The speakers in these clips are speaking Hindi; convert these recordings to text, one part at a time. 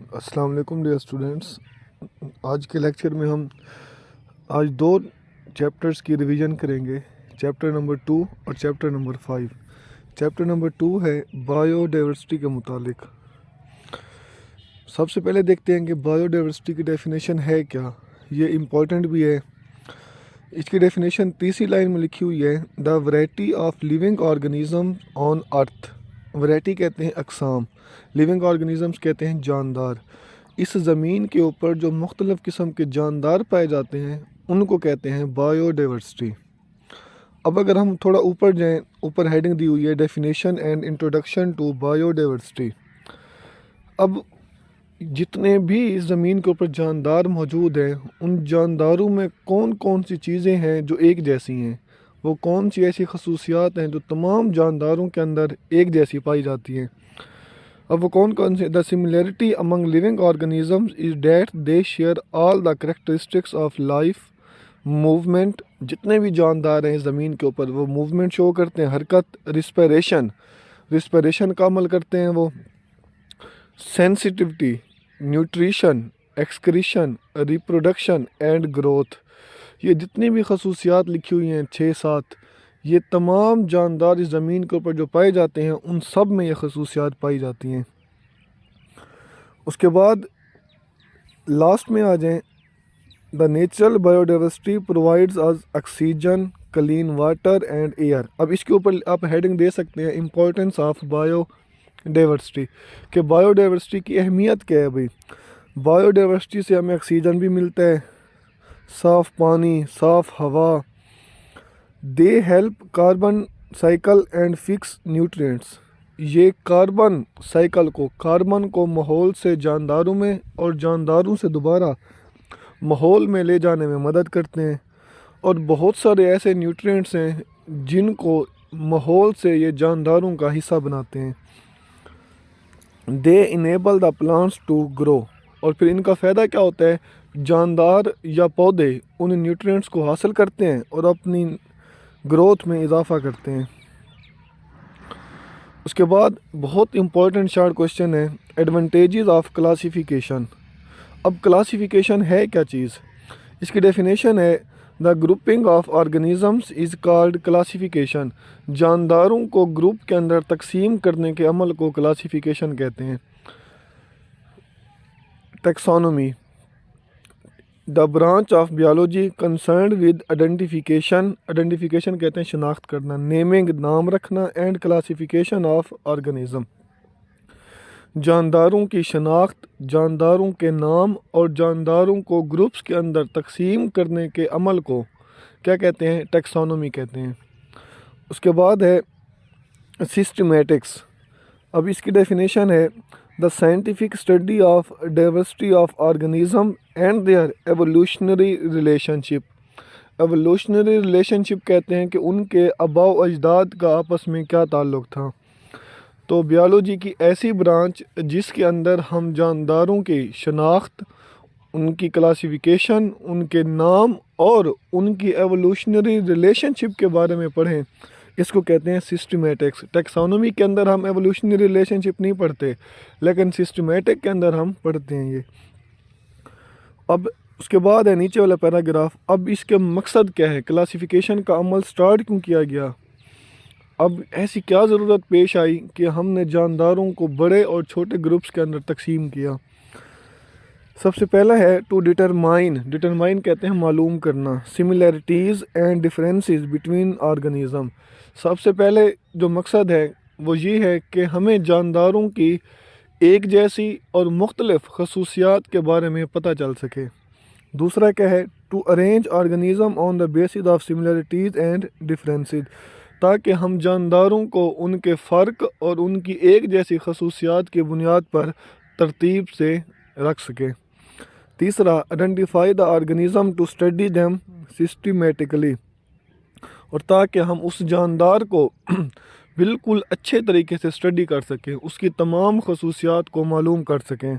अस्सलाम वालेकुम डियर स्टूडेंट्स। आज के लेक्चर में हम आज दो चैप्टर्स की रिवीजन करेंगे, चैप्टर नंबर 2 और चैप्टर नंबर 5। चैप्टर नंबर 2 है बायोडाइवर्सिटी के मुतालिक। सबसे पहले देखते हैं कि बायोडाइवर्सिटी की डेफिनेशन है क्या। ये इम्पॉर्टेंट भी है। इसकी डेफिनेशन तीसरी लाइन में लिखी हुई है, the variety of living organism on earth. Variety कहते हैं अक़साम, लिविंग ऑर्गेनिज़म्स कहते हैं जानदार। इस ज़मीन के ऊपर जो मुख्तलिफ़ किस्म के जानदार पाए जाते हैं उनको कहते हैं बायोडाइवर्सिटी। अब अगर हम थोड़ा ऊपर जाएं, ऊपर हेडिंग दी हुई है definition and introduction to biodiversity. अब जितने भी इस ज़मीन के ऊपर जानदार मौजूद हैं, उन जानदारों में कौन कौन सी चीज़ें हैं जो एक जैसी हैं, वो कौन सी ऐसी खसूसियात हैं जो तमाम जानदारों के अंदर एक जैसी पाई जाती हैं। अब वो कौन कौन से, the similarity among living organisms is that they share all the characteristics of life movement. जितने भी जानदार हैं ज़मीन के ऊपर वो मूवमेंट शो करते हैं, हरकत, रिस्पिरेशन का अमल करते हैं वो, sensitivity, nutrition, excretion, reproduction and growth. ये जितनी भी खसूसियात लिखी हुई हैं 6-7, ये तमाम जानदार इस ज़मीन के ऊपर जो पाए जाते हैं उन सब में ये खसूसियात पाई जाती हैं। उसके बाद लास्ट में आ जाएं, the natural biodiversity provides us oxygen, clean water and air. अब इसके ऊपर आप हेडिंग दे सकते हैं, इम्पोर्टेंस ऑफ बायोडाइवर्सिटी, कि बायोडाइवर्सिटी की अहमियत क्या है। भाई बायोडाइवर्सिटी से हमें ऑक्सीजन भी मिलता है, साफ़ पानी, साफ़ हवा। They help carbon cycle and fix nutrients. ये कार्बन साइकिल को, कार्बन को माहौल से जानदारों में और जानदारों से दोबारा माहौल में ले जाने में मदद करते हैं। और बहुत सारे ऐसे न्यूट्रिएंट्स हैं जिनको माहौल से ये जानदारों का हिस्सा बनाते हैं। They enable the plants to grow. और फिर इनका फ़ायदा क्या होता है, जानदार या पौधे उन न्यूट्रिएंट्स को हासिल करते हैं और अपनी ग्रोथ में इजाफ़ा करते हैं। उसके बाद बहुत इंपॉर्टेंट शार्ट क्वेश्चन है, एडवांटेजेस ऑफ क्लासिफिकेशन। अब क्लासिफिकेशन है क्या चीज़। इसकी डेफिनेशन है, the grouping of organisms is called classification. जानदारों को ग्रुप के अंदर तकसीम करने के अमल को क्लासिफिकेशन कहते हैं। Taxonomy, the branch of biology concerned with identification. Identification कहते हैं शनाख्त करना, नेमिंग नाम रखना, एंड क्लासिफिकेशन ऑफ ऑर्गेनिज्म। जानदारों की शनाख्त, जानदारों के नाम और जानदारों को ग्रुप्स के अंदर तकसीम करने के अमल को क्या कहते हैं, टैक्सोनॉमी कहते हैं। उसके बाद है सिस्टमैटिक्स। अब इसकी डेफिनेशन है, the scientific study of diversity of organism and their evolutionary relationship. Evolutionary relationship कहते हैं कि उनके आबाओ अजदाद का आपस में क्या ताल्लुक़ था। तो बायोलॉजी की ऐसी ब्रांच जिसके अंदर हम जानदारों की शनाख्त, उनकी क्लासिफिकेशन, उनके नाम और उनकी एवोल्यूशनरी रिलेशनशिप के बारे में पढ़ें, इसको कहते हैं सिस्टमैटिक्स। टैक्सोनॉमी के अंदर हम एवोल्यूशनरी रिलेशनशिप नहीं पढ़ते, लेकिन सिस्टमैटिक के अंदर हम पढ़ते हैं ये। अब उसके बाद है नीचे वाला पैराग्राफ। अब इसके मकसद क्या है, क्लासिफिकेशन का अमल स्टार्ट क्यों किया गया। अब ऐसी क्या ज़रूरत पेश आई कि हमने जानदारों को बड़े और छोटे ग्रुप्स के अंदर तकसीम किया। सबसे पहला है टू डिटरमाइन। डिटरमाइन कहते हैं मालूम करना, similarities and differences between organism. सबसे पहले जो मकसद है वो ये है कि हमें जानदारों की एक जैसी और मुख्तलिफ़ खसूसियात के बारे में पता चल सके। दूसरा क्या है, to arrange organism on the basis of similarities and differences, ताकि हम जानदारों को उनके फ़र्क और उनकी एक जैसी खसूसियात की बुनियाद पर तरतीब से रख सकें। तीसरा, identify the organism to study them systematically, और ताकि हम उस जानदार को बिल्कुल अच्छे तरीके से स्टडी कर सकें, उसकी तमाम खसूसियात को मालूम कर सकें।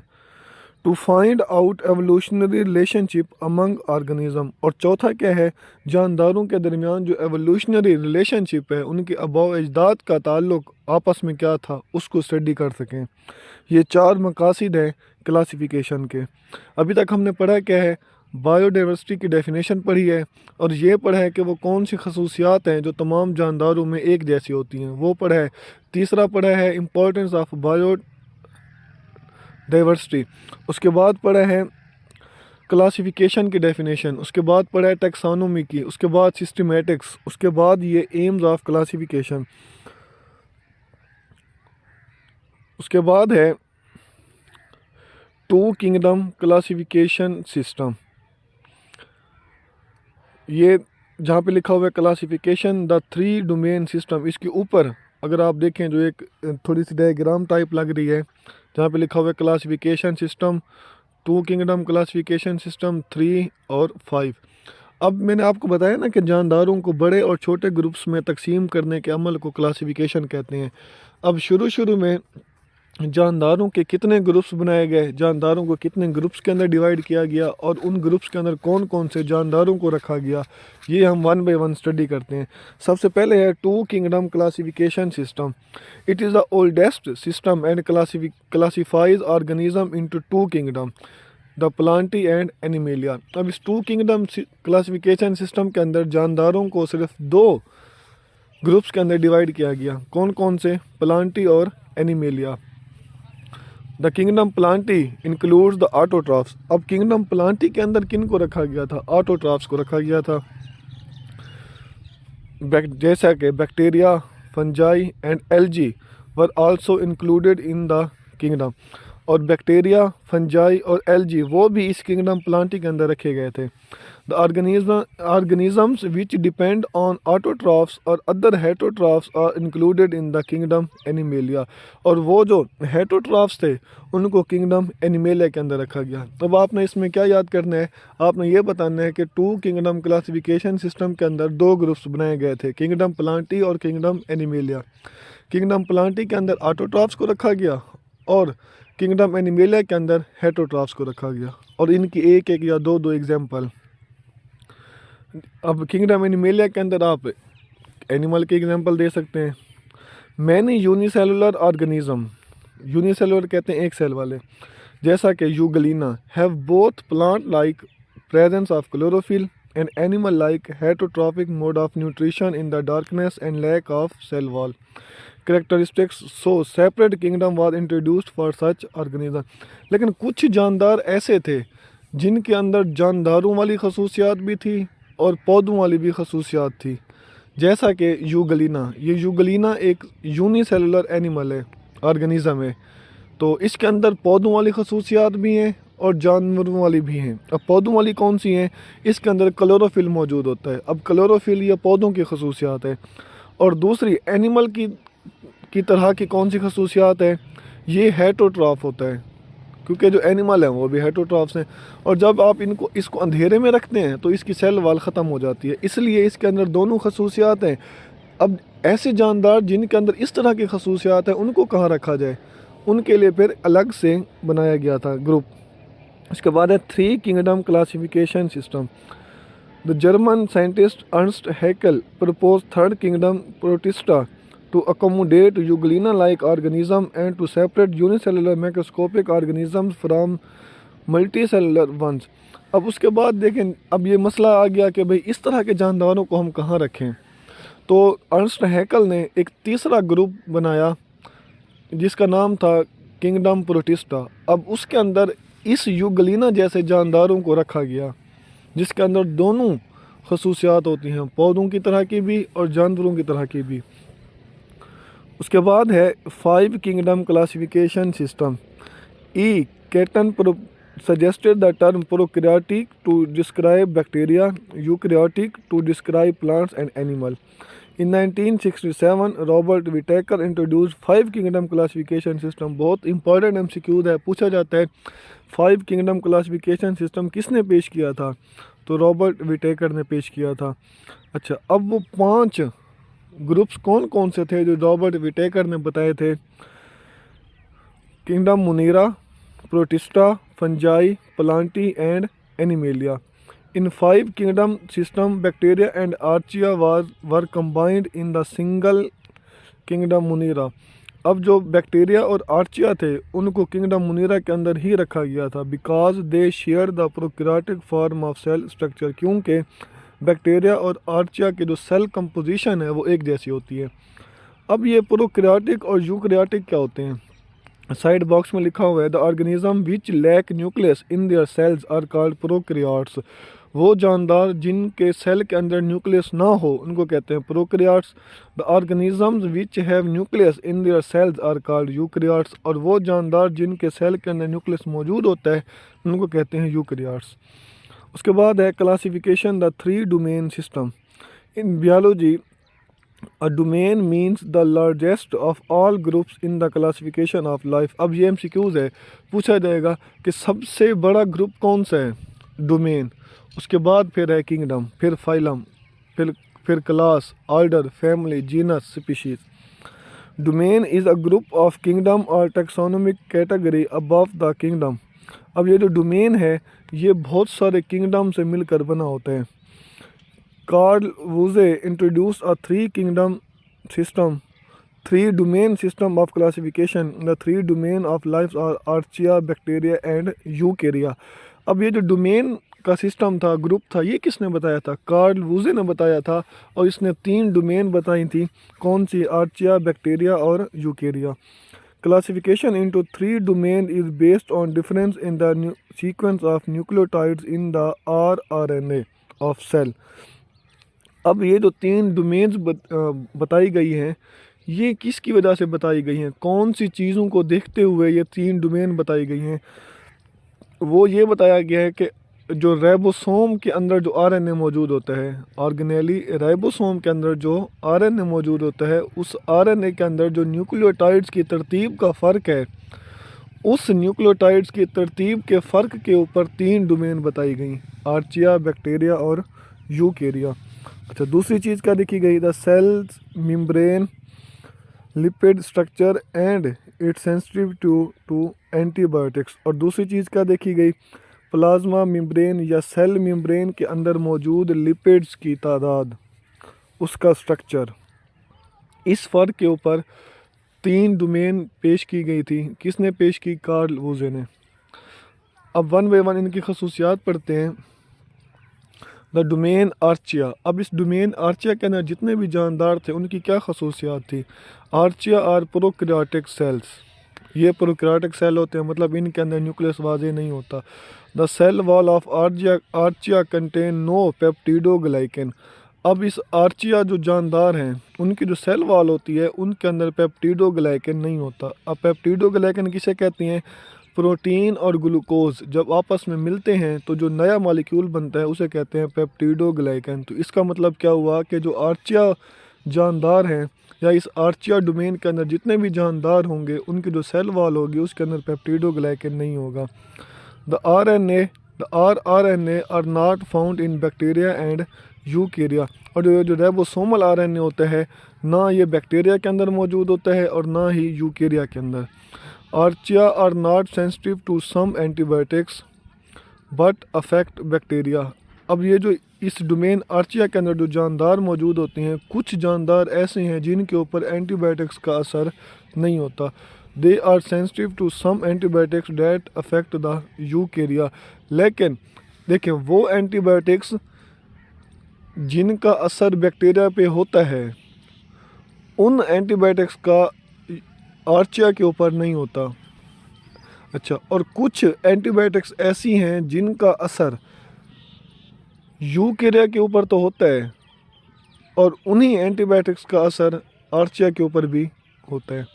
To find out evolutionary relationship among organism. और चौथा क्या है, जानदारों के दरमियान जो एवोल्यूशनरी रिलेशनशिप है, उनके आबाओ अजदाद का ताल्लुक़ आपस में क्या था, उसको स्टडी कर सकें। ये चार मकासद हैं क्लासिफिकेशन के। अभी तक हमने पढ़ा क्या है, बायोडाइवर्सिटी की डेफिनेशन पढ़ी है, और ये पढ़ा है कि वो कौन सी खसूसियात हैं जो तमाम जानदारों में एक जैसी होती हैं, वो पढ़ा है। तीसरा पढ़ा है इम्पोर्टेंस ऑफ बायोडाइवर्सिटी। उसके बाद पढ़ा है क्लासिफिकेशन की डेफिनेशन। उसके बाद पढ़ा है टैक्सोनॉमी की। उसके बाद सिस्टमेटिक्स। उसके बाद ये एम्स ऑफ क्लासिफिकेशन। उसके बाद है टू किंगडम क्लासिफिकेशन सिस्टम। ये जहाँ पे लिखा हुआ है classification the three domain system, इसके ऊपर अगर आप देखें जो एक थोड़ी सी डायग्राम टाइप लग रही है, जहाँ पे लिखा हुआ है classification system, two kingdom classification system 3 और 5। अब मैंने आपको बताया ना कि जानदारों को बड़े और छोटे ग्रुप्स में तकसीम करने के अमल को क्लासिफिकेशन कहते हैं। अब शुरू में जानदारों के कितने ग्रुप्स बनाए गए, जानदारों को कितने ग्रुप्स के अंदर डिवाइड किया गया, और उन ग्रुप्स के अंदर कौन कौन से जानदारों को रखा गया, ये हम वन बाय वन स्टडी करते हैं। सबसे पहले है two kingdom classification system. It is the oldest system and classifies organism into two kingdom, the Plantae and Animalia. अब इस टू किंगडम क्लासिफिकेशन सिस्टम के अंदर जानदारों को सिर्फ दो ग्रुप्स के अंदर डिवाइड किया गया। कौन कौन से? प्लांटी और animalia. The kingdom Plantae includes the autotrophs. अब किंगडम प्लांटी के अंदर किन को रखा गया था? ऑटोट्रॉफ्स को रखा गया था, जैसा कि bacteria, fungi and algae were also included in the kingdom. और बैक्टीरिया, फंजाई और एल्गी वो भी इस किंगडम प्लांटी के अंदर रखे गए थे। The organisms which depend on autotrophs और other heterotrophs are included in the kingdom Animalia. और वो जो हेटरोट्रॉफ्स थे उनको किंगडम एनिमेलिया के अंदर रखा गया। अब आपने इसमें क्या याद करना है? आपने ये बताना है कि टू किंगडम क्लासिफिकेशन सिस्टम के अंदर दो ग्रुप्स बनाए गए थे, किंगडम प्लांटी और किंगडम एनिमेलिया। किंगडम प्लांटी के अंदर ऑटोट्रॉफ्स को रखा गया और किंगडम एनिमेलिया के अंदर हेटरोट्रॉफ्स को रखा गया, और इनकी एक एक या दो एग्जाम्पल। अब किंगडम एनिमेलिया के अंदर आप एनिमल के एग्जांपल दे सकते हैं। मैनी यूनिसेलुलर ऑर्गेनिज्म, यूनिसेलुलर कहते हैं एक सेल वाले, जैसा कि Euglena have both plant like presence of chlorophyll and animal like heterotrophic mode of nutrition in the darkness and lack of cell wall characteristics, so separate kingdom was introduced for such organism. लेकिन कुछ जानदार ऐसे थे जिनके अंदर जानदारों वाली खसूसियात भी थी और पौधों वाली भी खसूसियात थी, जैसा कि यूगलीना। ये यूगलीना एक यूनिसेलुलर एनिमल है, ऑर्गेनिज्म है, तो इसके अंदर पौधों वाली खसूसियात भी हैं और जानवरों वाली भी हैं। अब पौधों वाली कौन सी हैं? इसके अंदर क्लोरोफिल मौजूद होता है। अब क्लोरोफिल ये पौधों की खसूसियात है। और दूसरी एनिमल की तरह की कौन सी खसूसियात है? ये हेटरोट्रॉफ होता है, क्योंकि जो एनिमल हैं वो भी हेटरोट्रॉफ्स हैं। और जब आप इसको अंधेरे में रखते हैं तो इसकी सेल वाल ख़त्म हो जाती है, इसलिए इसके अंदर दोनों खसूसियात हैं। अब ऐसे जानदार जिनके अंदर इस तरह की खसूसियात हैं उनको कहाँ रखा जाए? उनके लिए फिर अलग से बनाया गया था ग्रुप। इसके बाद है three kingdom classification system. The German scientist Ernst Hückel propose third kingdom protista to accommodate Euglena-like organism and to separate unicellular macroscopic organisms from multicellular ones। अब उसके बाद देखें, अब ये मसला आ गया कि भाई इस तरह के जानदारों को हम कहाँ रखें। तो अर्नस्ट हैकेल ने एक तीसरा ग्रुप बनाया जिसका नाम था किंगडम प्रोटिस्टा। अब उसके अंदर इस यूग्लिना जैसे जानदारों को रखा गया जिसके अंदर दोनों खसूसियात होती हैं, पौधों की तरह की भी और जानवरों की तरह की भी। उसके बाद है five kingdom classification system. E cation suggested the term prokaryotic to describe bacteria, eukaryotic to describe plants and animal. In 1967, Robert Whittaker introduced five kingdom classification system। बहुत इंपॉर्टेंट MCQ है, पूछा जाता है फाइव किंगडम क्लासिफिकेशन सिस्टम किसने पेश किया था? तो रॉबर्ट विटेकर ने पेश किया था। अच्छा, अब वो 5 ग्रुप्स कौन कौन से थे जो रॉबर्ट विटेकर ने बताए थे? Kingdom Monera, Protista, Fungi, Plantae and Animalia. In 5 kingdom system bacteria and Archaea were combined in the single kingdom Monera. अब जो बैक्टीरिया और आर्चिया थे उनको किंगडम मुनीरा के अंदर ही रखा गया था, because they share the prokaryotic form of cell structure, क्योंकि बैक्टीरिया और आर्चिया की जो सेल कंपोजिशन है वो एक जैसी होती है। अब ये प्रोकैरियोटिक और यूकैरियोटिक क्या होते हैं? साइड बॉक्स में लिखा हुआ है the organism which lack nucleus in their cells are called prokaryotes. वो जानदार जिनके सेल के अंदर न्यूक्लियस ना हो उनको कहते हैं prokaryotes. The organisms which have nucleus in their cells are called eukaryotes. और वो जानदार जिनके सेल के अंदर न्यूक्लियस मौजूद होता है उनको कहते हैं यूकैरियोट्स। उसके बाद है classification the three domain system in biology. A domain means the largest of all groups in the classification of life। अब ये MCQs है, पूछा जाएगा कि सबसे बड़ा ग्रुप कौन सा है? डोमेन। उसके बाद फिर है किंगडम, फिर फाइलम, फिर class, order, family, genus, species. Domain is a group of kingdom और taxonomic category above the kingdom. अब ये जो डोमेन है ये बहुत सारे किंगडम से मिलकर बना होता है। Carl Woese introduced a three-kingdom system, three-domain system of classification. The three domain of life are archaea, bacteria and eukarya। अब ये जो डोमेन का सिस्टम था, ग्रुप था, ये किसने बताया था? कार्ल वूजे ने बताया था। और इसने तीन डोमेन बताई थी, कौन सी? आर्चिया, बैक्टीरिया और Eukarya. Classification into three domain is based on difference in the sequence of nucleotides in the RNA of cell. अब ये जो तीन डोमेन्स बताई गई हैं ये किसकी वजह से बताई गई हैं? कौन सी चीज़ों को देखते हुए ये तीन डोमेन बताई गई हैं? वो ये बताया गया है कि जो राइबोसोम के अंदर जो आरएनए मौजूद होता है, ऑर्गेनेली राइबोसोम के अंदर जो आरएनए मौजूद होता है, उस आरएनए के अंदर जो न्यूक्लियोटाइड्स की तरतीब का फ़र्क है, उस न्यूक्लियोटाइड्स की तरतीब के फ़र्क के ऊपर तीन डोमेन बताई गई, आर्चिया, बैक्टीरिया और यूकेरिया। अच्छा, दूसरी चीज़ क्या देखी गई? The cells membrane lipid structure and its sensitive to antibiotics. और दूसरी चीज़ क्या देखी गई? प्लाज्मा मेम्ब्रेन या सेल मेम्ब्रेन के अंदर मौजूद लिपिड्स की तादाद, उसका स्ट्रक्चर। इस फ़र्क के ऊपर तीन डोमेन पेश की गई थी। किसने पेश की? कार्ल वूजे ने। अब वन बाई वन इनकी खसूसियात पढ़ते हैं। The domain Archaea. अब इस डोमेन आर्चिया के अंदर जितने भी जानदार थे उनकी क्या खसूसियात थी? Archaea are prokaryotic cells. ये प्रोकैरियोटिक सेल होते हैं, मतलब इनके अंदर न्यूक्लियस वाजे नहीं होता। The cell wall of Archaea contain no peptidoglycan. अब इस आर्चिया जो जानदार हैं उनकी जो सेल वॉल होती है उनके अंदर पेप्टिडोग्लाइकन नहीं होता। अब पेप्टिडोग्लाइकन किसे कहती हैं? प्रोटीन और ग्लूकोज जब आपस में मिलते हैं तो जो नया मॉलिक्यूल बनता है उसे कहते हैं पेप्टिडोग्लाइकन। तो इसका मतलब क्या हुआ कि जो आर्चिया जानदार हैं या इस आर्चिया डोमेन के अंदर जितने भी जानदार होंगे उनकी जो सेल वॉल होगी उसके अंदर पेप्टिडोग्लाइकन नहीं होगा। The RNA are not found in bacteria and Eukarya. और जो राइबोसोमल आरएनए होता है ना ये बैक्टीरिया के अंदर मौजूद होता है और ना ही यूकेरिया के अंदर। Archaea are not sensitive to some antibiotics but affect bacteria. अब ये जो इस डोमेन आर्चिया के अंदर जो जानदार मौजूद होते हैं, कुछ जानदार ऐसे हैं जिनके ऊपर एंटीबायोटिक्स का असर नहीं होता। They are sensitive to some antibiotics that affect the Eukarya. लेकिन देखें, वो एंटीबायोटिक्स जिनका असर बैक्टीरिया पे होता है उन एंटीबायोटिक्स का आर्चिया के ऊपर नहीं होता। अच्छा, और कुछ एंटीबायोटिक्स ऐसी हैं जिनका असर यूकेरिया के ऊपर तो होता है और उन्हीं एंटीबायोटिक्स का असर आर्चिया के ऊपर भी होता है।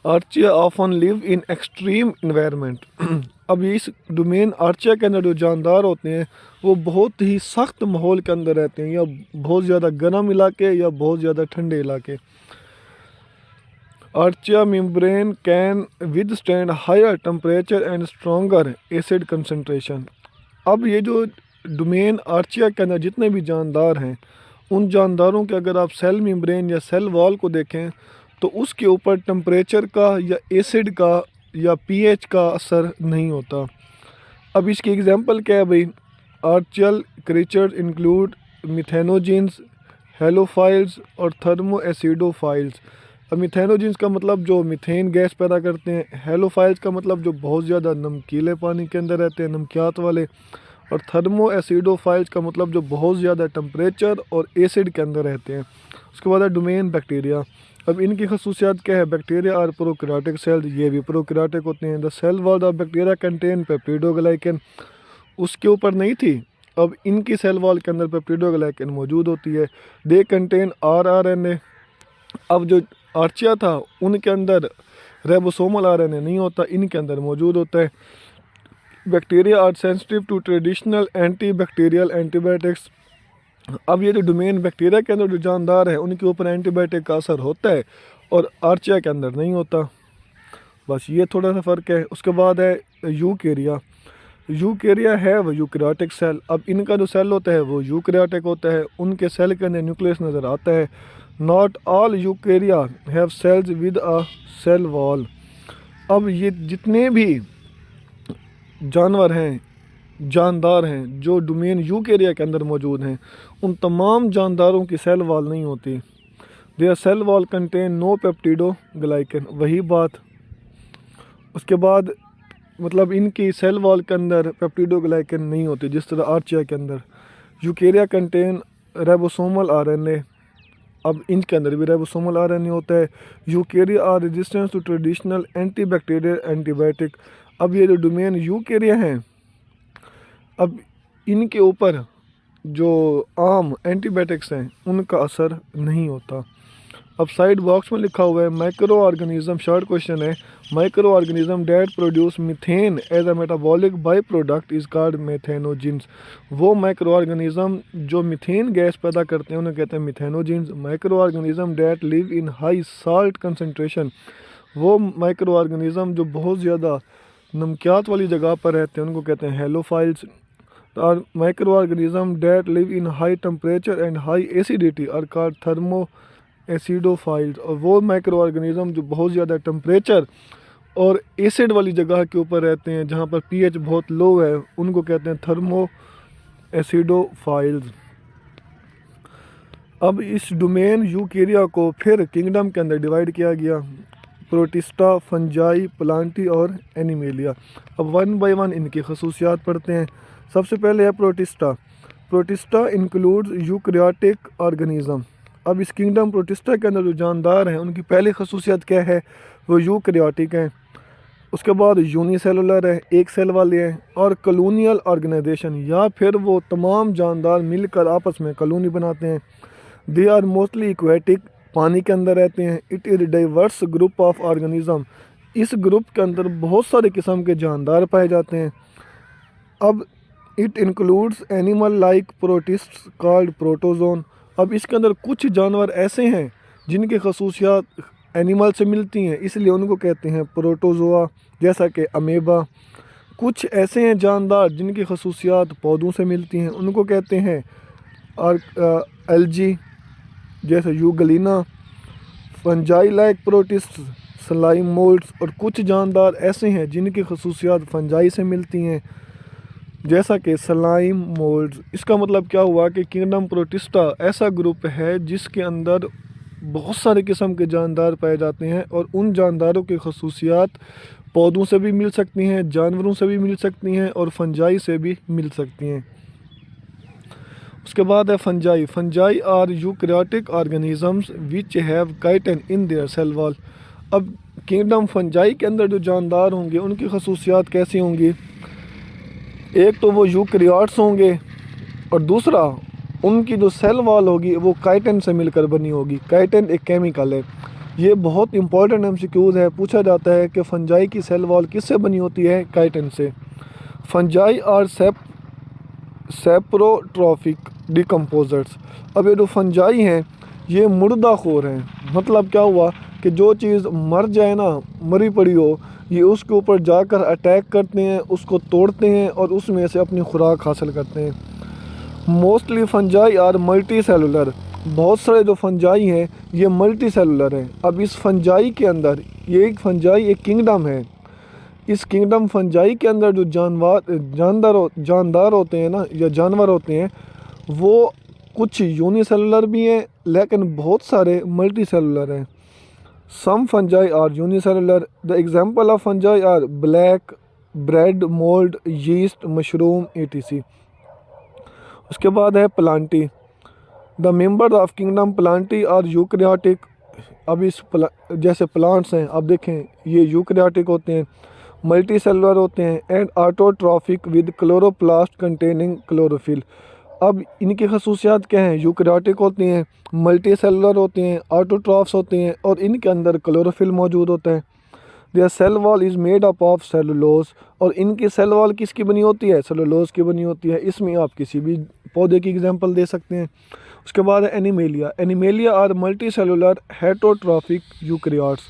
Archaea often live in extreme environment. अब इस डोमेन आर्चिया के अंदर जो जानदार होते हैं वो बहुत ही सख्त माहौल के अंदर रहते हैं, या बहुत ज़्यादा गर्म इलाके या बहुत ज़्यादा ठंडे इलाके। Archaea membrane can withstand higher temperature and stronger acid concentration. अब ये जो डोमेन आर्चिया के अंदर जितने भी जानदार हैं उन जानदारों के अगर आप सेल मेम्ब्रेन या सेल वॉल को देखें तो उसके ऊपर टेम्परेचर का या एसिड का या पीएच का असर नहीं होता। अब इसकी एग्जांपल क्या है भाई? आर्चियल क्रीचर्स इंक्लूड मिथेनोजिन्स, हेलोफाइल्स और थर्मो एसिडोफाइल्स। अब मिथेनोजिन्स का मतलब जो मीथेन गैस पैदा करते हैं, हेलोफाइल्स का मतलब जो बहुत ज़्यादा नमकीले पानी के अंदर रहते हैं, नमकियात वाले, और थर्मो एसिडोफाइल्स का मतलब जो बहुत ज़्यादा टेम्परेचर और एसिड के अंदर रहते हैं। उसके बाद है डोमेन बैक्टीरिया। अब इनकी खसूसियात क्या है? बैक्टीरिया आर प्रोकैरियोटिक सेल्स, ये भी प्रोकैरियोटिक होते हैं। The cell wall of bacteria contain peptidoglycan, उसके ऊपर नहीं थी, अब इनकी सेल वॉल के अंदर पेप्टिडोग्लाइकन मौजूद होती है। They contain RNA। अब जो आर्चिया था उनके अंदर रेबोसोमल RNA नहीं होता, इनके अंदर मौजूद होता है। Bacteria are sensitive to traditional antibacterial antibiotics. अब ये जो डोमेन बैक्टीरिया के अंदर जो जानदार है उनके ऊपर एंटीबायोटिक का असर होता है और आर्चिया के अंदर नहीं होता। बस ये थोड़ा सा फ़र्क है। उसके बाद है यूकेरिया। यूकेरिया है वो यूकैरियोटिक सेल। अब इनका जो सेल होता है वो यूकैरियोटिक होता है, उनके सेल के अंदर न्यूक्लियस नज़र आता है। Not all Eukarya have cells with a cell wall. अब ये जितने भी जानवर हैं, जानदार हैं जो डोमेन यूकेरिया के अंदर मौजूद हैं, उन तमाम जानदारों की सेल वॉल नहीं होती। Their cell wall contain no peptidoglycan, वही बात। उसके बाद मतलब इनकी सेल वॉल के अंदर पेप्टिडोग्लाइकन नहीं होती जिस तरह आर्चिया के अंदर। यूकेरिया कंटेन रेबोसोमल RNA, अब इनके अंदर भी रेबोसोमल RNA होता है। Eukarya are resistance to traditional antibacterial antibiotic. अब ये जो डोमेन यूकेरिया हैं, अब इनके ऊपर जो आम एंटीबायोटिक्स हैं उनका असर नहीं होता। अब साइड बॉक्स में लिखा हुआ है माइक्रो ऑर्गेनिज्म, शॉर्ट क्वेश्चन है, micro organism that produce methane as a metabolic by product is called methanogens. वो माइक्रो ऑर्गेनिज्म जो मीथेन गैस पैदा करते हैं उन्हें कहते हैं methanogens. Micro organism that live in high salt concentration, वो माइक्रो ऑर्गेनिज्म जो बहुत ज़्यादा नमकियात वाली जगह पर रहते हैं उनको कहते हैं हेलोफाइल्स। और micro organism that live in high temperature and high acidity are called thermoacidophiles. और वो माइक्रो ऑर्गेनिज्म जो बहुत ज़्यादा टेम्परेचर और एसिड वाली जगह के ऊपर रहते हैं जहाँ पर pH बहुत लो है उनको कहते हैं थर्मो एसिडोफाइल्स। अब इस डोमेन यूकेरिया को फिर किंगडम के अंदर डिवाइड किया गया, प्रोटिस्टा, फंजाई, प्लांटी और एनिमेलिया। अब वन बाय वन इनकी खसूसियात पढ़ते हैं। सबसे पहले है protista. Protista includes eukaryotic organism. अब इस किंगडम प्रोटिस्टा के अंदर जो जानदार हैं उनकी पहली खसूसियत क्या है? वो यूकैरियोटिक हैं। उसके बाद यूनिसेलुलर है, एक सेल वाले हैं, और कॉलोनियल ऑर्गेनाइजेशन, या फिर वो तमाम जानदार मिलकर आपस में कॉलोनी बनाते हैं। दे आर मोस्टली एक्वेटिक, पानी के अंदर रहते हैं। It is diverse group of organism, इस ग्रुप के अंदर बहुत सारे किस्म के जानदार पाए जाते हैं। अब it includes animal like प्रोटिस्ट्स called protozoan. अब इसके अंदर कुछ जानवर ऐसे हैं जिनकी खसूसियात एनिमल से मिलती हैं, इसलिए उनको कहते हैं प्रोटोजोआ, जैसा कि अमेबा। कुछ ऐसे हैं जानदार जिनकी खसूसियात पौधों से मिलती हैं, उनको कहते हैं और एल्जी, जैसे euglena. Fungi like protist, slime moulds. और कुछ जानदार ऐसे हैं जिनकी खसूसियात फंजाई से मिलती हैं, जैसा कि स्लाइम मोल्ड्स। इसका मतलब क्या हुआ कि किंगडम प्रोटिस्टा ऐसा ग्रुप है जिसके अंदर बहुत सारे किस्म के जानदार पाए जाते हैं, और उन जानदारों की खसूसियात पौधों से भी मिल सकती हैं, जानवरों से भी मिल सकती हैं, और फंजाई से भी मिल सकती हैं। उसके बाद है fungi. Fungi are eukaryotic organisms which have chitin in their cell wall. अब किंगडम फंजाई के अंदर जो जानदार होंगे उनकी खसूसियात कैसी होंगी? एक तो वो यूकैरियोट्स होंगे, और दूसरा उनकी जो सेल वॉल होगी वो काइटिन से मिलकर बनी होगी। काइटिन एक केमिकल है। ये बहुत इंपॉर्टेंट MCQs है, पूछा जाता है कि फंजाई की सेल वॉल किससे बनी होती है? काइटिन से। Fungi are saprotrophic decomposers. अब ये जो फंजाई हैं ये मुर्दाखोर हैं। मतलब क्या हुआ कि जो चीज़ मर जाए ना, मरी पड़ी हो, ये उसके ऊपर जाकर अटैक करते हैं, उसको तोड़ते हैं और उसमें से अपनी खुराक हासिल करते हैं। Mostly fungi are multicellular. बहुत सारे जो फंजाई हैं ये मल्टी सेलुलर हैं। अब इस फंजाई के अंदर, ये एक फंजाई एक किंगडम है, इस किंगडम फंजाई के अंदर जो जानदार होते हैं ना, या जानवर होते हैं, वो कुछ यूनिसेलुलर भी हैं लेकिन बहुत सारे मल्टी सेलुलर हैं। Some fungi are unicellular. The example of fungi are black bread, mold, yeast, mushroom, etc. उसके बाद है Plantae. The member of kingdom Plantae are eukaryotic. अब जैसे प्लांट्स हैं, अब देखें ये यूकैरियोटिक होते हैं, मल्टी सेलुलर होते हैं and autotrophic with chloroplast containing chlorophyll. अब इनकी खसूसियात क्या हैं? यूकैरियोटिक होती हैं, मल्टी सेलुलर होती हैं, ऑटोट्रॉफ्स होती हैं और इनके अंदर क्लोरोफिल मौजूद होता है। Their cell wall is made up of cellulose. और इनकी सेल वॉल किसकी बनी होती है? सेलुलोज की बनी होती है। इसमें आप किसी भी पौधे की एग्जांपल दे सकते हैं। उसके बाद है Animalia. Animalia are multicellular heterotrophic eukaryotes.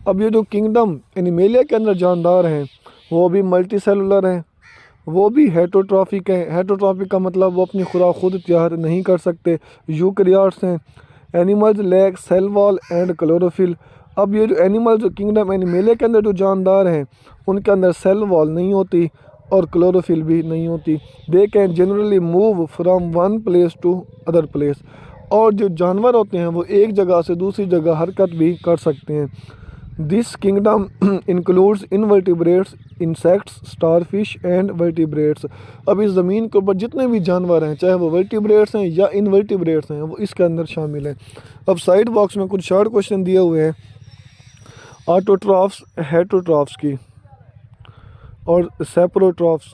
अब ये जो किंगडम एनिमेलिया के अंदर जानदार हैं वो भी मल्टी सेलुलर हैं, वो भी हेटरोट्रॉफिक हैं। हेटरोट्रॉफिक का मतलब वो अपनी खुराक खुद तैयार नहीं कर सकते, यूकैरियोट्स हैं। Animals lack cell wall and chlorophyll. अब ये जो एनिमल जो किंगडम एनिमेलिया के अंदर जो जानदार हैं उनके अंदर सेल वॉल नहीं होती और क्लोरोफिल भी नहीं होती। They can generally move from one place to other place. और जो जानवर होते हैं वो एक जगह से दूसरी जगह हरकत भी कर सकते हैं। This kingdom includes invertebrates, insects, starfish and vertebrates. अब इस ज़मीन के ऊपर जितने भी जानवर हैं, चाहे वो वर्टिब्रेट्स हैं या इनवर्टिब्रेट्स हैं, वो इसके अंदर शामिल हैं। अब साइड बॉक्स में कुछ शॉर्ट क्वेश्चन दिए हुए हैं ऑटोट्रॉफ्स, हेटरोट्रॉफ्स की और saprotrophs.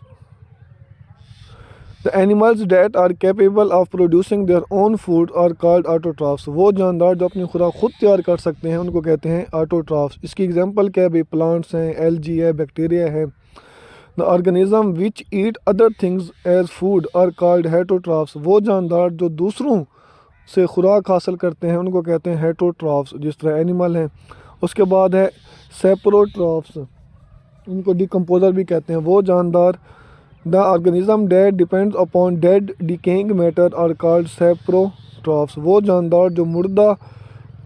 The animals that are capable of producing their own food are called autotrophs. वो जानदार जो अपनी खुराक खुद तैयार कर सकते हैं उनको कहते हैं ऑटोट्रॉफ्स। इसकी एग्जांपल क्या है भाई? प्लांट्स हैं, एल्गी है, बैक्टीरिया है। The organism which eat other things as food are called heterotrophs. वो जानदार जो दूसरों से खुराक हासिल करते हैं उनको कहते हैं हेटरोट्रॉफ्स, जिस तरह एनिमल हैं। उसके बाद है सेप्रोट्रॉफ्स, इनको डिकम्पोजर भी कहते हैं। वो जानदार the organism that depends upon dead decaying matter are called saprotrophs. वो जानदार जो मुर्दा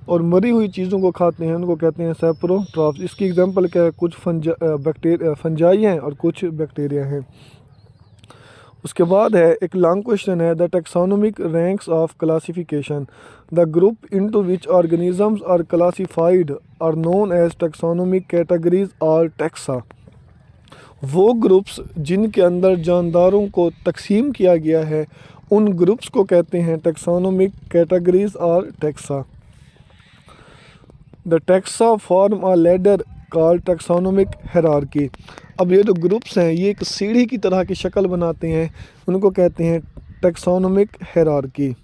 और मरी हुई चीज़ों को खाते हैं उनको कहते हैं सेप्रोट्रॉफ्स। इसकी एग्जांपल क्या है? कुछ फंजाई हैं और कुछ बैक्टीरिया हैं। उसके बाद है एक लॉन्ग क्वेश्चन है the taxonomic ranks of classification. The group into which organisms are classified are known as taxonomic categories और टैक्सा। वो ग्रुप्स जिनके अंदर जानदारों को तकसीम किया गया है उन ग्रुप्स को कहते हैं टैक्सोनोमिक कैटेगरीज और taxa. The taxa form a ladder called taxonomic hierarchy. अब ये जो ग्रुप्स हैं ये एक सीढ़ी की तरह की शक्ल बनाते हैं, उनको कहते हैं taxonomic hierarchy.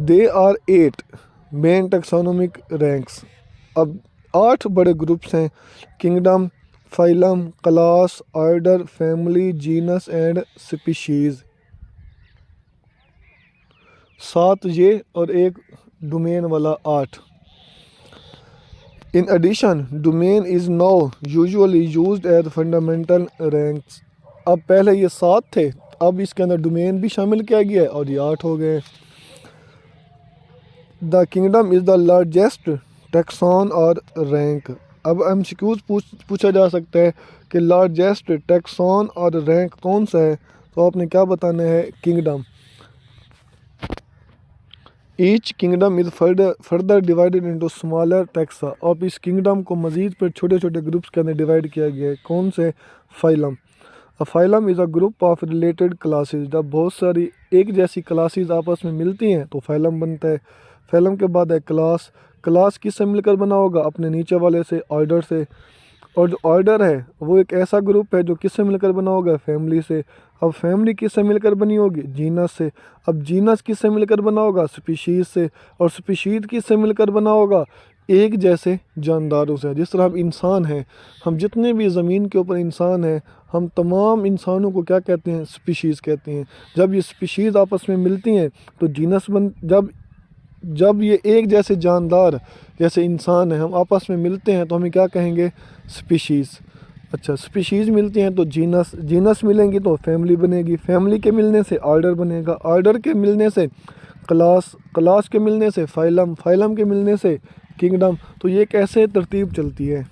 They are 8 main taxonomic ranks. अब 8 बड़े ग्रुप्स हैं: kingdom, phylum, class, order, family, genus and species. 7 ये और एक डोमेन वाला 8। In addition, domain is now usually used as fundamental ranks। अब पहले ये 7 थे, अब इसके अंदर डोमेन भी शामिल किया गया है और ये 8 हो गए। The kingdom is the largest taxon और रैंक। अब MCQs पूछा जा सकता है कि लार्जेस्ट टैक्सॉन और रैंक कौन सा है, तो आपने क्या बताना है? Kingdom. Each kingdom is further divided into smaller taxa. और इस किंगडम को मज़ीद पर छोटे छोटे ग्रुप्स के अंदर डिवाइड किया गया है। कौन से? Phylum. A phylum is a group of related classes. जब बहुत सारी एक जैसी क्लासेस आपस में मिलती हैं तो फाइलम बनता है। फाइलम के बाद है क्लास। क्लास किससे मिलकर बना होगा? अपने नीचे वाले से, ऑर्डर से। और जो ऑर्डर है वो एक ऐसा ग्रुप है जो किससे मिलकर बना होगा? फैमिली से। अब फैमिली किससे मिलकर बनी होगी? जीनस से। अब जीनस किससे मिलकर बना होगा? स्पीशीज़ से। और स्पीशीज़ किससे मिलकर बना होगा? एक जैसे जानदारों से। जिस तरह हम इंसान हैं, हम जितने भी ज़मीन के ऊपर इंसान हैं, हम तमाम इंसानों को क्या कहते हैं? स्पीशीज़ कहते हैं। जब ये स्पीशीज़ आपस में मिलती हैं तो जीनस जब ये एक जैसे जानदार जैसे इंसान है हम आपस में मिलते हैं तो हमें क्या कहेंगे? स्पीशीज़। अच्छा, स्पीशीज़ मिलती हैं तो जीनस मिलेंगी तो फैमिली बनेगी। फैमिली के मिलने से ऑर्डर बनेगा। ऑर्डर के मिलने से क्लास के मिलने से फाइलम के मिलने से किंगडम। तो ये कैसे तरतीब चलती है।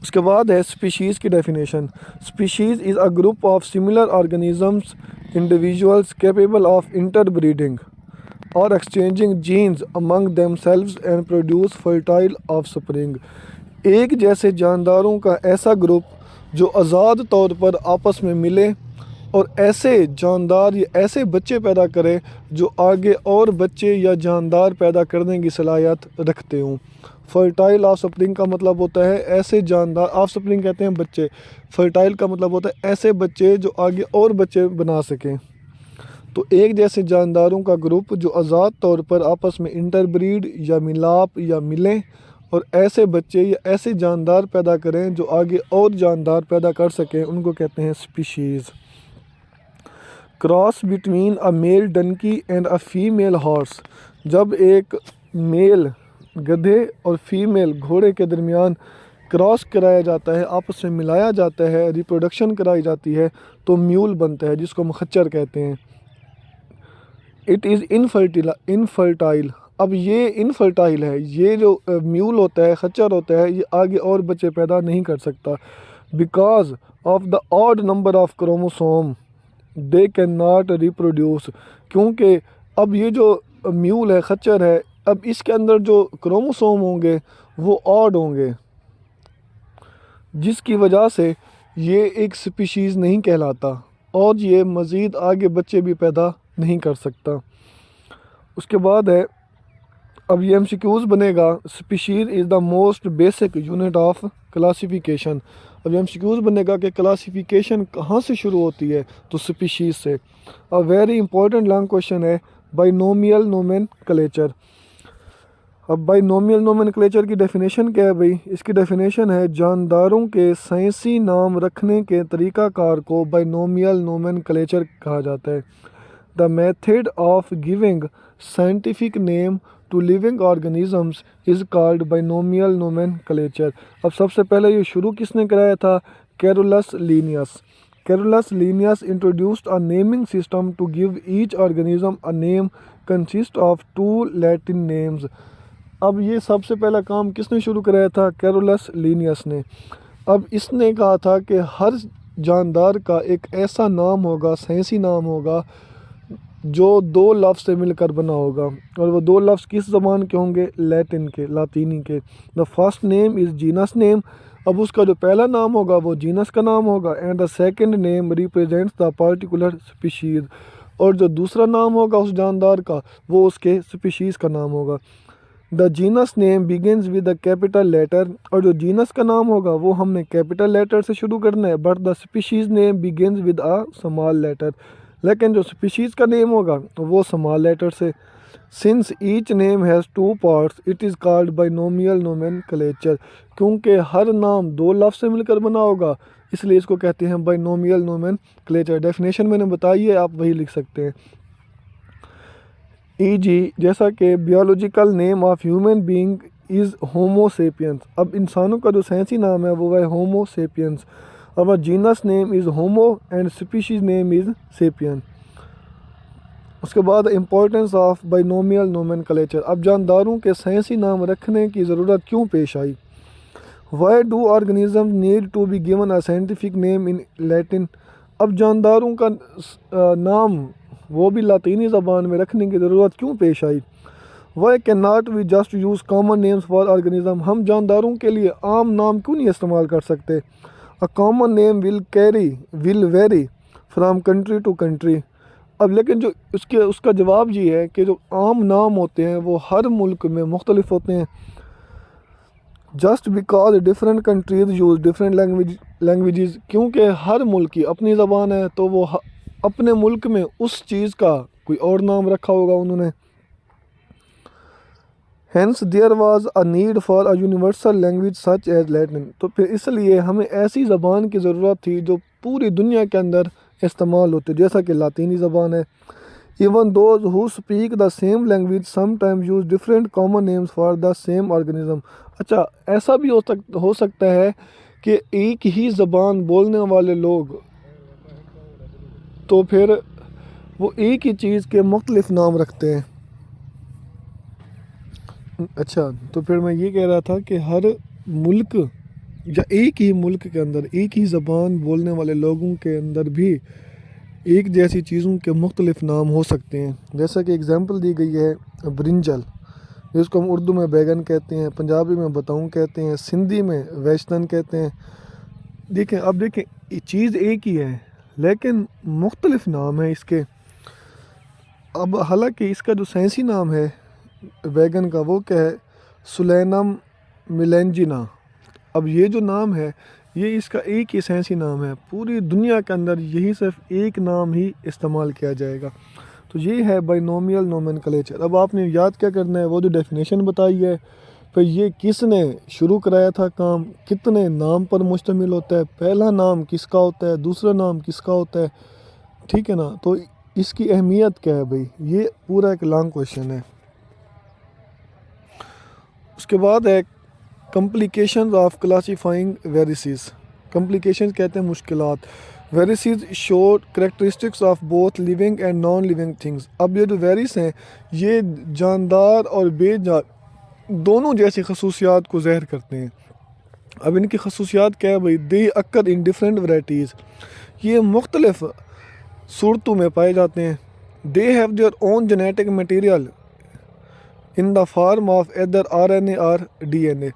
उसके बाद है स्पीशीज़ की definition. Species is a group of similar organisms individuals capable of interbreeding. और exchanging genes among themselves and produce fertile offspring. एक जैसे जानदारों का ऐसा ग्रुप जो आज़ाद तौर पर आपस में मिले और ऐसे जानदार या ऐसे बच्चे पैदा करें जो आगे और बच्चे या जानदार पैदा करने की सलाहियत रखते हों। फर्टाइल ऑफस्प्रिंग का मतलब होता है ऐसे जानदार, ऑफस्प्रिंग कहते हैं बच्चे, फर्टाइल का मतलब होता है ऐसे बच्चे जो आगे और बच्चे बना सकें। तो एक जैसे जानदारों का ग्रुप जो आज़ाद तौर पर आपस में इंटरब्रीड या मिलाप या मिलें और ऐसे बच्चे या ऐसे जानदार पैदा करें जो आगे और जानदार पैदा कर सकें, उनको कहते हैं species. Cross between a male donkey and a female horse. जब एक मेल गधे और फीमेल घोड़े के दरमियान क्रॉस कराया जाता है, आपस में मिलाया जाता है, रिप्रोडक्शन कराई जाती है, तो म्यूल बनता है जिसको हम खच्चर कहते हैं। It is infertile. अब ये इनफर्टाइल है, ये जो म्यूल होता है, खच्चर होता है, ये आगे और बच्चे पैदा नहीं कर सकता। Because of the odd number of chromosome they can not reproduce. क्योंकि अब ये जो म्यूल है, खच्चर है, अब इसके अंदर जो क्रोमोसोम होंगे वो ऑड होंगे, जिसकी वजह से ये एक स्पीशीज़ नहीं कहलाता और ये मज़ीद आगे बच्चे भी पैदा नहीं कर सकता। उसके बाद है, अब ये MCQs बनेगा, species is the most basic unit of classification. अब MCQs बनेगा कि क्लासिफिकेशन कहाँ से शुरू होती है, तो स्पीशीज़ से। A very important long question है, बाइनोमियल नोमेनक्लेचर। अब बाइनोमियल नोमेनक्लेचर की डेफिनेशन क्या है भाई? इसकी डेफिनेशन है जानदारों के साइंसी नाम रखने के तरीक़ाकार को बाइनोमियल नोमेनक्लेचर कहा जाता है। The method of giving scientific name to living organisms is called binomial nomenclature. अब सबसे पहले ये शुरू किसने कराया था? Carolus Linnaeus. Carolus Linnaeus introduced a naming system to give each organism a name consist of 2 Latin names. अब ये सबसे पहला काम किसने शुरू कराया था? कैरोलस लीनियस ने। अब इसने कहा था कि हर जानदार का एक ऐसा नाम होगा, साइंसी नाम होगा, जो 2 लफ्ज़ से मिलकर बना होगा, और वो 2 लफ्ज़ किस ज़बान के होंगे? लैटिन के, लातीनी के। The first name is genus name. अब उसका जो पहला नाम होगा वो जीनस का नाम होगा, and the second name represents the particular species. और जो दूसरा नाम होगा उस जानदार का, वो उसके स्पीशीज़ का नाम होगा। The genus name begins with the capital letter. और जो जीनस का नाम होगा वो हमने कैपिटल लेटर से शुरू करना है, but the species name begins with a small letter. लेकिन जो स्पीशीज़ का नेम होगा वो स्मॉल लेटर से। Since each name has 2 parts it is called binomial nomenclature. क्योंकि हर नाम 2 लफ्ज़ से मिलकर बना होगा, इसलिए इसको कहते हैं बाइनोमियल नोमेनक्लेचर। डेफिनेशन मैंने बताई है, आप वही लिख सकते हैं। ई.जी. जैसा कि biological name of human being is Homo sapiens. अब इंसानों का जो साइंसी नाम है वो है होमो सेपियंस। अब genus name is Homo and species name is sapien. उसके बाद इम्पोर्टेंस ऑफ बाइनोमियल नोमेनक्लेचर। अब जानदारों के साइंसी नाम रखने की ज़रूरत क्यों पेश आई? Why do organism need to be given a scientific name in Latin. अब जानदारों का नाम वो भी लातीनी ज़बान में रखने की ज़रूरत क्यों पेश आई? Why can not we just use common names for organism. हम जानदारों के लिए आम नाम क्यों नहीं इस्तेमाल कर सकते? A common name will vary from country to country. अब लेकिन जो उसका जवाब ये है कि जो आम नाम होते हैं वो हर मुल्क में मुख्तलिफ होते हैं। Just because different countries use different languages. क्योंकि हर मुल्क की अपनी ज़बान है, तो वो अपने मुल्क में उस चीज़ का कोई और नाम रखा होगा उन्होंने। Hence there was a need for a universal language such as Latin। तो फिर इसलिए हमें ऐसी ज़बान की ज़रूरत थी जो पूरी दुनिया के अंदर इस्तेमाल होती, जैसा कि लातीनी ज़बान है। Even those who speak the same language sometimes use different common names for the same organism। अच्छा, ऐसा भी हो सकता है कि एक ही ज़बान बोलने वाले लोग, तो फिर वो एक ही चीज़ के मुख्तलिफ नाम रखते हैं। अच्छा, तो फिर मैं ये कह रहा था कि हर मुल्क या एक ही मुल्क के अंदर एक ही ज़बान बोलने वाले लोगों के अंदर भी एक जैसी चीज़ों के मुख्तलिफ नाम हो सकते हैं। जैसा कि एग्ज़ाम्पल दी गई है ब्रिंजल, जिसको हम उर्दू में बैगन कहते हैं, पंजाबी में बताऊँ कहते हैं, सिंधी में वैष्णन कहते हैं। देखें, अब देखें, ये चीज़ एक ही है लेकिन मुख्तलिफ नाम है इसके। अब हालांकि इसका जो साइंसी नाम है बैगन का वो क्या है, सुलेनम मिलेंजिना। अब ये जो नाम है ये इसका एक ही साइंसी नाम है, पूरी दुनिया के अंदर यही सिर्फ एक नाम ही इस्तेमाल किया जाएगा। तो ये है बाइनोमियल नोमेनक्लेचर। अब आपने याद क्या करना है, वो जो डेफिनेशन बताई है, फिर ये किसने शुरू कराया था काम, कितने नाम पर मुश्तमिल होता है, पहला नाम किसका होता है, दूसरा नाम किसका होता है, ठीक है ना। तो इसकी अहमियत क्या है भाई, ये पूरा एक लॉन्ग क्वेश्चन है। उसके बाद है complications of classifying varices. Complications कहते हैं मुश्किलात। Varices show characteristics of both living and non living things. अब ये जो वेरिस हैं ये जानदार और बेजान दोनों जैसी खसूसियात को ज़ाहिर करते हैं। अब इनकी खसूसियात क्या है भाई, दे अक्कर इन डिफरेंट वैराइटीज़, ये मुख्तलिफ सूरतों में पाए जाते हैं। They have their own genetic material in the form of either RNA और DNA।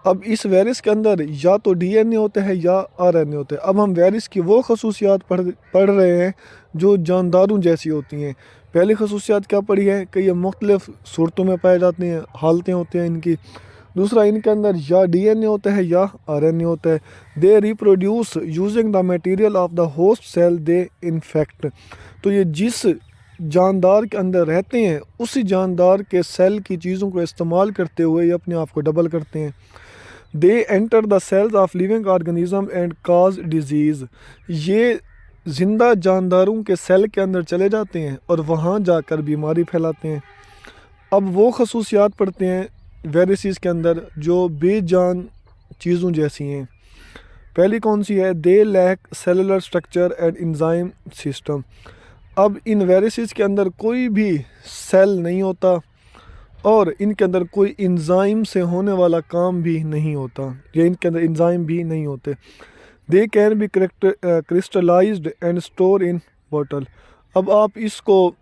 अब इस वायरस के अंदर या तो DNA होता है या RNA होता है। अब हम वायरस की वो खसूसियात पढ़ रहे हैं जो जानदारों जैसी होती हैं। पहली खसूसियात क्या पढ़ी है कि ये मुख्तलिफ सूरतों में पाए जाते हैं, हालतें होती हैं इनकी। दूसरा, इनके अंदर या DNA होता है या RNA होता है। They reproduce using the material of the host cell they infect. तो ये जिस जानदार के अंदर रहते हैं उसी जानदार के सेल की चीज़ों को इस्तेमाल करते हुए ये अपने आप को डबल करते हैं। They enter the cells of living organism and cause disease. ये ज़िंदा जानदारों के सेल के अंदर चले जाते हैं और वहाँ जाकर बीमारी फैलाते हैं। अब वो खसूसियात पढ़ते हैं वेरिसेस के अंदर जो बेजान चीज़ों जैसी हैं। पहली कौन सी है, they lack cellular structure and enzyme system. अब इन वेरिसेस के अंदर कोई भी सेल नहीं होता और इनके अंदर कोई इंजाइम से होने वाला काम भी नहीं होता, या इनके अंदर इंजाइम भी नहीं होते। They can be crystallised and store in bottle. अब आप इसको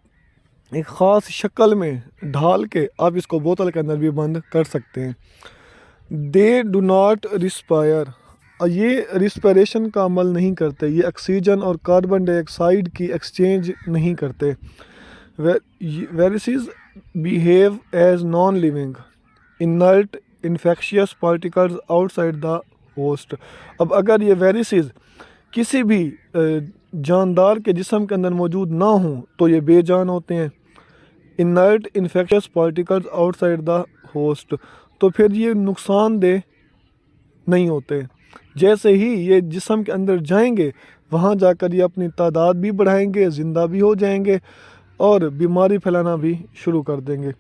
एक ख़ास शक्ल में ढाल के आप इसको बोतल के अंदर भी बंद कर सकते हैं। They do not respire. ये रिस्पायरेशन का अमल नहीं करते, ये ऑक्सीजन और कार्बन डाइऑक्साइड की एक्सचेंज नहीं करते। Viruses behave as non living inert infectious particles outside the host. अब अगर ये वेरिसेस किसी भी जानदार के जिस्म के अंदर मौजूद ना हों तो ये बेजान होते हैं। Inert infectious particles outside the host, तो फिर ये नुकसानदेह नहीं होते। जैसे ही ये जिस्म के अंदर जाएंगे वहाँ जाकर ये अपनी तादाद भी बढ़ाएंगे, ज़िंदा भी हो जाएंगे और बीमारी फैलाना भी शुरू कर देंगे।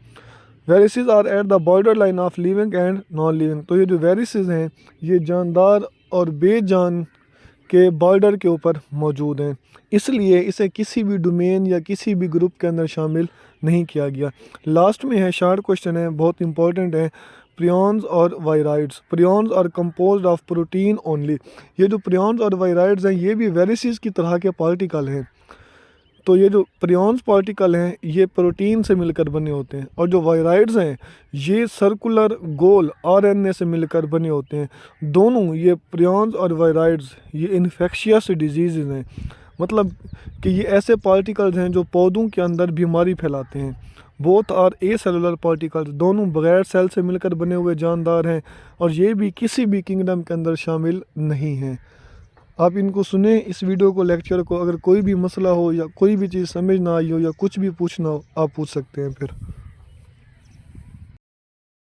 Viruses are at the border line of living and non living. तो ये जो वेरिसेस हैं ये जानदार और बेजान के बॉर्डर के ऊपर मौजूद हैं, इसलिए इसे किसी भी डोमेन या किसी भी ग्रुप के अंदर शामिल नहीं किया गया। लास्ट में है, शार्ट क्वेश्चन है, बहुत इंपॉर्टेंट है। प्रियॉन्स और viroids. Prions are composed of protein only. ये जो प्रियॉन्स और वायराइड्स हैं ये भी वेरिसेस की तरह के पार्टिकल हैं। तो ये जो प्रियॉन्स पार्टिकल हैं ये प्रोटीन से मिलकर बने होते हैं और जो वायराइड्स हैं ये सर्कुलर गोल RNA से मिलकर बने होते हैं। दोनों ये प्रियॉन्स और वायराइड्स ये इन्फेक्शियस डिजीज़ हैं, मतलब कि ये ऐसे पार्टिकल्स हैं जो पौधों के अंदर बीमारी फैलाते हैं। Both are acellular particles, दोनों बगैर सेल से मिलकर बने हुए जानदार हैं और ये भी किसी भी किंगडम के अंदर शामिल नहीं हैं। आप इनको सुने, इस वीडियो को, लेक्चर को। अगर कोई भी मसला हो या कोई भी चीज़ समझ ना आई हो या कुछ भी पूछना हो आप पूछ सकते हैं फिर।